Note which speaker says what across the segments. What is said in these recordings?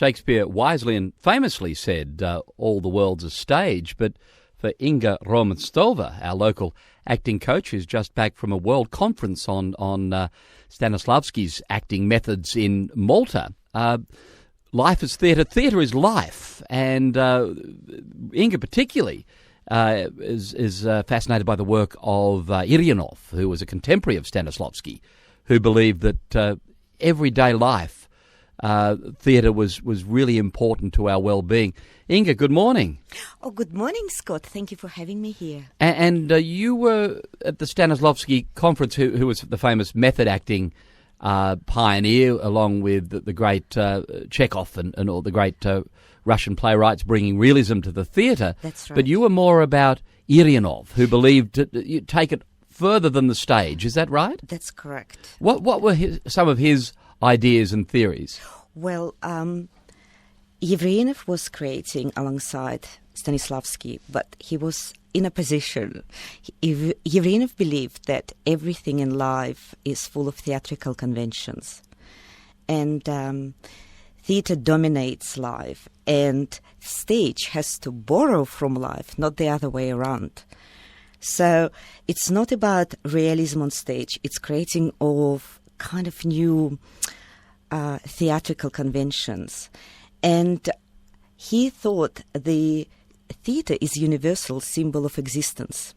Speaker 1: Shakespeare wisely and famously said, all the world's a stage, but for Inga Romantsova, our local acting coach, who's just back from a world conference on Stanislavski's acting methods in Malta, life is theatre, theatre is life, and Inga particularly is fascinated by the work of Irianov, who was a contemporary of Stanislavski, who believed that everyday life, theatre was really important to our well-being. Inga, good morning.
Speaker 2: Oh, good morning, Scott. Thank you for having me here.
Speaker 1: And you were at the Stanislavski conference, who was the famous method acting pioneer, along with the great Chekhov and all the great Russian playwrights bringing realism to the theatre.
Speaker 2: That's right.
Speaker 1: But you were more about Irianov, who believed you take it further than the stage. Is that right?
Speaker 2: That's correct.
Speaker 1: What were some of his ideas and theories?
Speaker 2: Well, Yevreynov was creating alongside Stanislavski, but he was in a position. Yevreynov believed that everything in life is full of theatrical conventions, and theatre dominates life, and stage has to borrow from life, not the other way around. So it's not about realism on stage, it's creating of kind of new theatrical conventions. And he thought the theatre is a universal symbol of existence.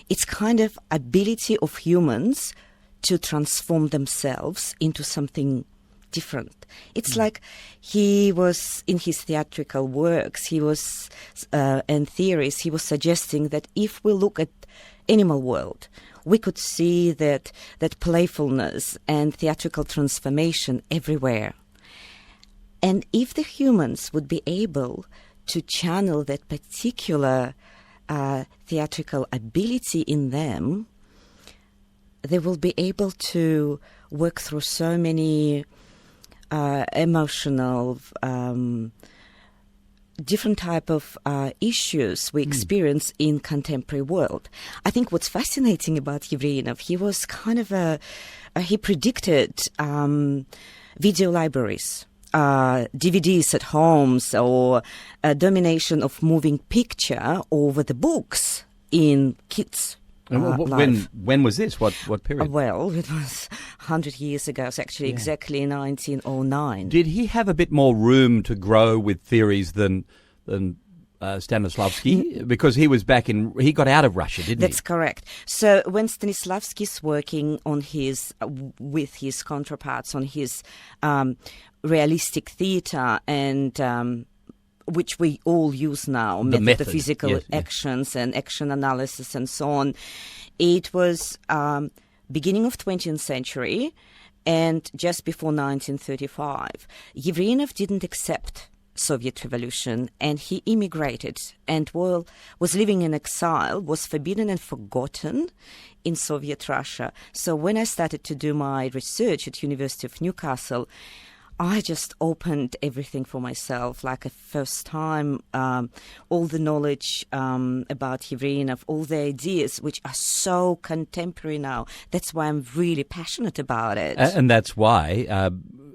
Speaker 2: It's kind of ability of humans to transform themselves into something different. It's like he was, in his theatrical works, and theories, he was suggesting that if we look at animal world, we could see that playfulness and theatrical transformation everywhere. And if the humans would be able to channel that particular theatrical ability in them, they will be able to work through so many emotional, different type of issues we experience in contemporary world. I think what's fascinating about Yevreynov, he was kind of he predicted video libraries, DVDs at homes, or a domination of moving picture over the books in kids' life.
Speaker 1: When was this? What period?
Speaker 2: Well, it was 100 years ago. It's actually exactly 1909.
Speaker 1: Did he have a bit more room to grow with theories than Stanislavski? Because he was he got out of Russia, didn't he?
Speaker 2: That's correct. So when Stanislavski's working on with his counterparts on his realistic theatre, and which we all use now, metaphysical actions and action analysis and so on. It was beginning of 20th century and just before 1935. Yevreynov didn't accept Soviet revolution, and he immigrated and was living in exile, was forbidden and forgotten in Soviet Russia. So when I started to do my research at University of Newcastle, I just opened everything for myself, like a first time, all the knowledge about Yevreynov, all the ideas, which are so contemporary now. That's why I'm really passionate about it.
Speaker 1: And that's why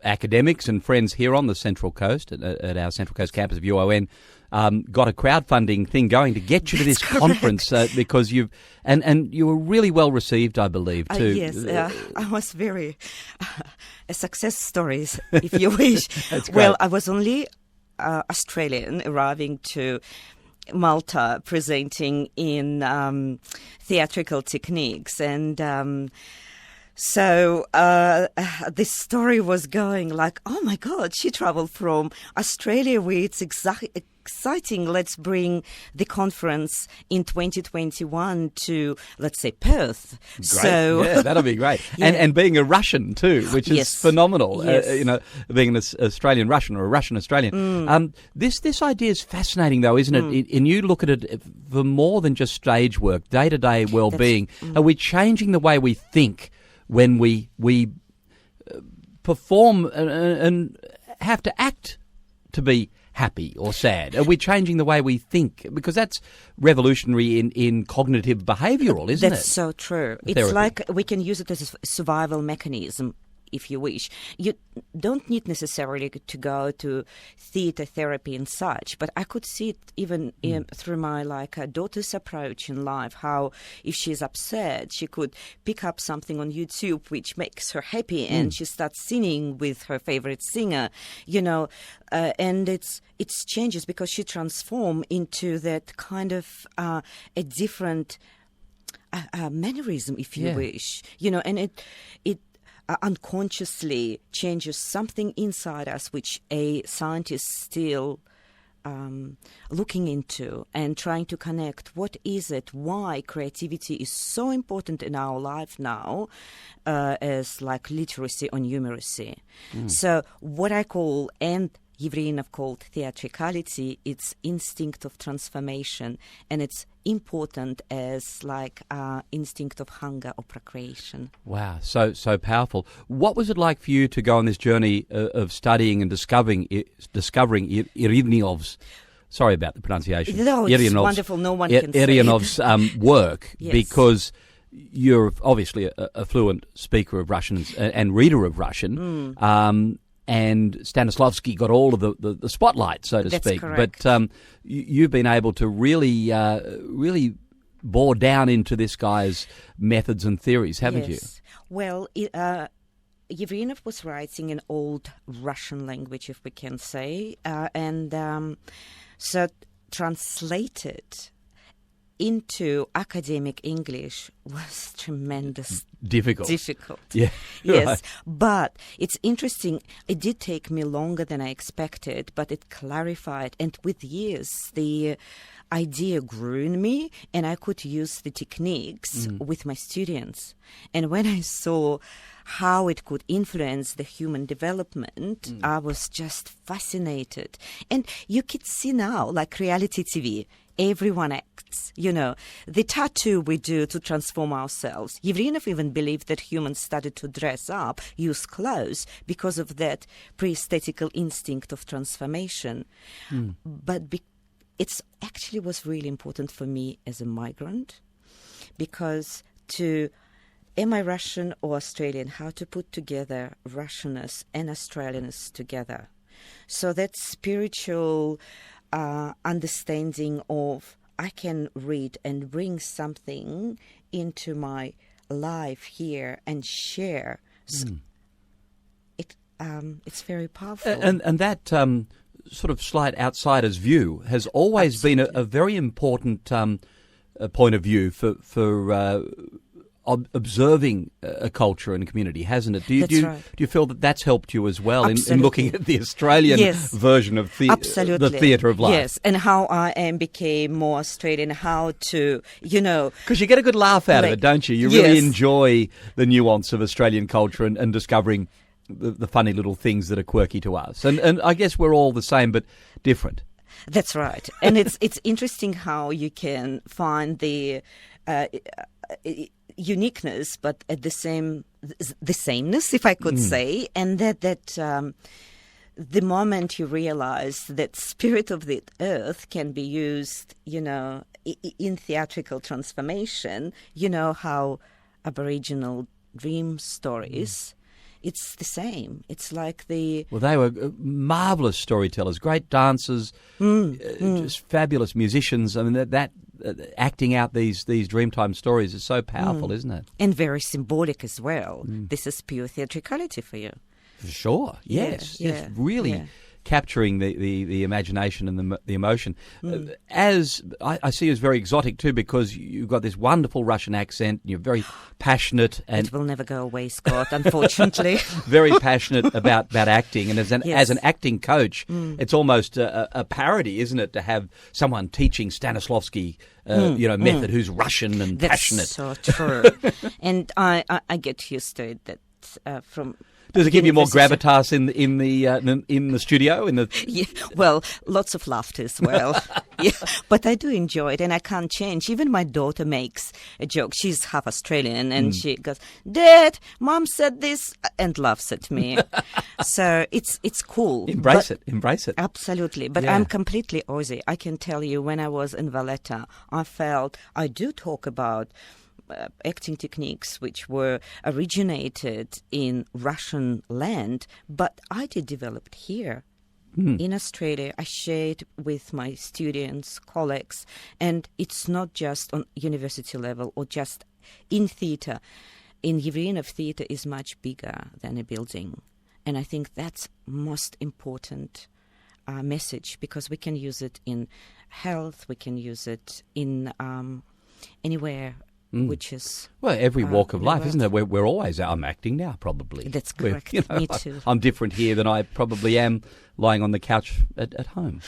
Speaker 1: academics and friends here on the Central Coast, at our Central Coast campus of UON, got a crowdfunding thing going to get you to this conference, because you were really well received, I believe, too.
Speaker 2: Yes, I was very a success story, if you wish.
Speaker 1: That's great.
Speaker 2: Well, I was only Australian arriving to Malta, presenting in theatrical techniques, and so this story was going like, oh my God, she traveled from Australia, where it's exciting. Let's bring the conference in 2021 to, let's say, Perth.
Speaker 1: Great.
Speaker 2: So
Speaker 1: yeah, that'll be great. Yeah. And being a Russian too, which is phenomenal.
Speaker 2: Yes.
Speaker 1: Being an Australian Russian or a Russian Australian. This idea is fascinating, though, isn't it? And you look at it for more than just stage work, day-to-day well-being. Are we changing the way we think when we perform and have to act to be happy or sad? Are we changing the way we think? Because that's revolutionary in cognitive behavioural, isn't it?
Speaker 2: That's so true. It's like we can use it as a survival mechanism. if you wish. You don't need necessarily to go to theater therapy and such, but I could see it even through my daughter's approach in life, how if she's upset, she could pick up something on YouTube which makes her happy and she starts singing with her favorite singer, and it's changes because she transforms into that kind of a different mannerism, if you wish, and it unconsciously changes something inside us, which a scientist still looking into and trying to connect. What is it? Why creativity is so important in our life now, as like literacy or numeracy. So what I call, and Yevreynov called theatricality, it's instinct of transformation, and it's important as like instinct of hunger or procreation.
Speaker 1: Wow, so powerful. What was it like for you to go on this journey of studying and discovering Irinov's, sorry about the pronunciation.
Speaker 2: No, it's wonderful. No one can say
Speaker 1: Irinov's work,
Speaker 2: Yes.
Speaker 1: because you're obviously a fluent speaker of Russian and reader of Russian. And Stanislavski got all of the spotlight, so to
Speaker 2: That's
Speaker 1: speak.
Speaker 2: correct.
Speaker 1: But you've been able to really bore down into this guy's methods and theories, haven't you?
Speaker 2: Well, Yevreynov was writing in old Russian language, if we can say, and so translated into academic English was tremendous.
Speaker 1: Difficult.
Speaker 2: Yeah. Yes.
Speaker 1: Right.
Speaker 2: But it's interesting. It did take me longer than I expected, but it clarified. And with years, the idea grew in me, and I could use the techniques with my students. And when I saw how it could influence the human development, I was just fascinated. And you could see now, like reality TV, everyone acts, the tattoo we do to transform ourselves. Yevreynov even believed that humans started to dress up, use clothes, because of that pre-aesthetical instinct of transformation. But it's actually was really important for me as a migrant, because am I Russian or Australian, how to put together Russianness and Australianness together. So that spiritual understanding of I can read and bring something into my life here and share. It's very powerful.
Speaker 1: And that sort of slight outsider's view has always been a very important point of view for observing a culture and a community, hasn't it? Do you feel that that's helped you as well in looking at the Australian version of the theatre of life?
Speaker 2: Yes, and how I became more Australian, how to,
Speaker 1: Because you get a good laugh out of it, don't you? You really enjoy the nuance of Australian culture and discovering the funny little things that are quirky to us. And I guess we're all the same but different.
Speaker 2: That's right. And it's interesting how you can find the uniqueness, but at the sameness, if I could say, and that the moment you realize that spirit of the earth can be used, in theatrical transformation, how Aboriginal dream stories. It's the same. It's like Well,
Speaker 1: they were marvellous storytellers, great dancers, just fabulous musicians. I mean, that acting out these Dreamtime stories is so powerful, isn't it?
Speaker 2: And very symbolic as well. This is pure theatricality for you.
Speaker 1: For sure, yes. Really capturing the imagination and the emotion. As I see you as very exotic too, because you've got this wonderful Russian accent, you're very passionate. And
Speaker 2: it will never go away, Scott, unfortunately.
Speaker 1: Very passionate about acting, and as an acting coach, it's almost a parody, isn't it, to have someone teaching Stanislavski method who's Russian and passionate.
Speaker 2: That's so true. And I get used to it. That from.
Speaker 1: Does it give you more gravitas in the studio?
Speaker 2: Well, lots of laughter as well. But I do enjoy it, and I can't change. Even my daughter makes a joke. She's half Australian, and she goes, "Dad, Mom said this," and laughs at me. So it's cool.
Speaker 1: Embrace it.
Speaker 2: Absolutely. But I'm completely Aussie. I can tell you, when I was in Valletta, I do talk about acting techniques which were originated in Russian land, but I did develop it here. In Australia. I share it with my students, colleagues, and it's not just on university level or just in theatre. In Yevreanov, theatre is much bigger than a building. And I think that's most important message, because we can use it in health, we can use it in anywhere, which is...
Speaker 1: Well, every walk of life, isn't it? We're always... I'm acting now, probably.
Speaker 2: That's correct. Me too.
Speaker 1: I'm different here than I probably am lying on the couch at home.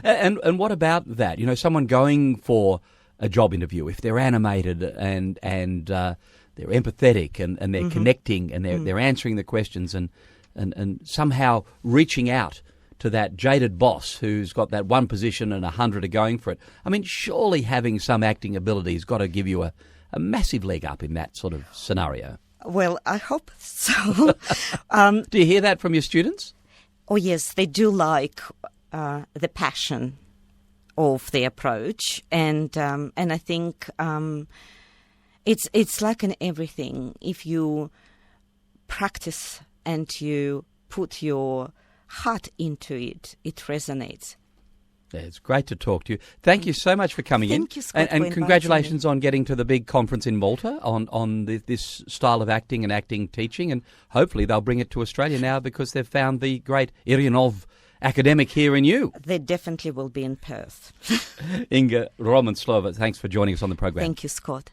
Speaker 1: And what about that? You know, someone going for a job interview, if they're animated and they're empathetic and they're connecting and they're answering the questions and somehow reaching out to that jaded boss who's got that one position and 100 are going for it. I mean, surely having some acting ability has got to give you a massive leg up in that sort of scenario.
Speaker 2: Well, I hope so.
Speaker 1: Do you hear that from your students?
Speaker 2: Oh, yes, they do like the passion of the approach. And I think it's like in everything. If you practice and you put your heart into it, it resonates.
Speaker 1: Yeah, it's great to talk to you. Thank you so much for coming in.
Speaker 2: Thank you, Scott,
Speaker 1: and congratulations on getting to the big conference in Malta on this style of acting and acting teaching. And hopefully they'll bring it to Australia now, because they've found the great Irianov academic here in you.
Speaker 2: They definitely will be in Perth.
Speaker 1: Inga Romantsova, thanks for joining us on the program.
Speaker 2: Thank you, Scott.